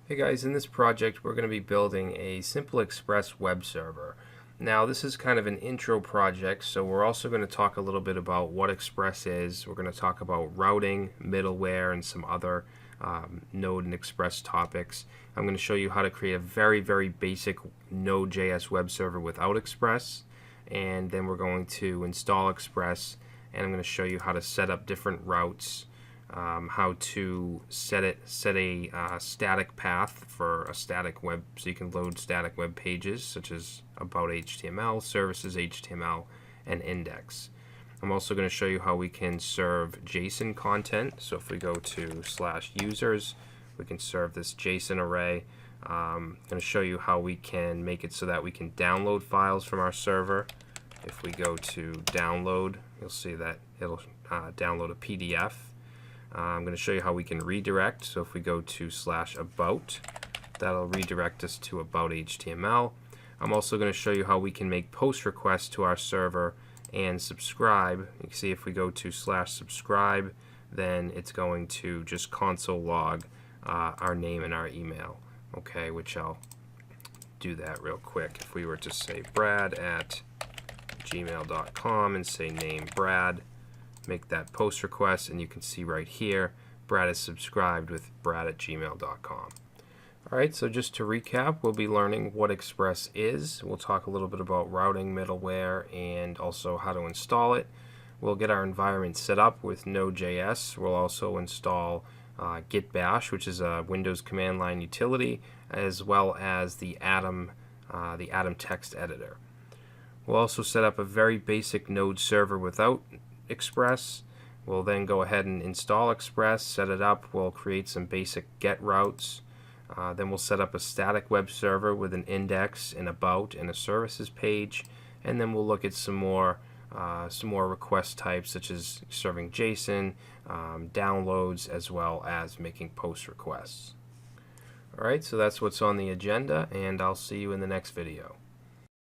Hey guys, in this project we're going to be building a simple Express web server. Now this is kind of an intro project, so we're also going to talk a little bit about what Express is. We're going to talk about routing, middleware, and some other Node and Express topics. I'm going to show you how to create a very basic Node.js web server without Express, and then we're going to install Express, and I'm going to show you how to set up different routes. How to set a static path for a static web, so you can load static web pages such as about HTML, services HTML, and index. I'm also going to show you how we can serve JSON content. So if we go to /users, we can serve this JSON array. I'm going to show you how we can make it so that we can download files from our server. If we go to download, you'll see that it'll download a PDF. I'm going to show you how we can redirect. So if we go to /about, that'll redirect us to about HTML. I'm also going to show you how we can make post requests to our server and subscribe. You can see if we go to /subscribe, then it's going to just console log our name and our email. Okay, which I'll do that real quick. If we were to say brad@gmail.com and say name Brad, make that post request, and you can see right here Brad is subscribed with brad@gmail.com. Alright, so just to recap, we'll be learning what Express is. We'll talk a little bit about routing, middleware, and also how to install it. We'll get our environment set up with Node.js. We'll also install Git Bash, which is a Windows command line utility, as well as the Atom text editor. We'll also set up a very basic Node server without Express. We'll then go ahead and install Express, set it up. We'll create some basic get routes. Then we'll set up a static web server with an index, an about, and a services page. And then we'll look at some more request types, such as serving JSON, downloads, as well as making post requests. Alright, so that's what's on the agenda, and I'll see you in the next video.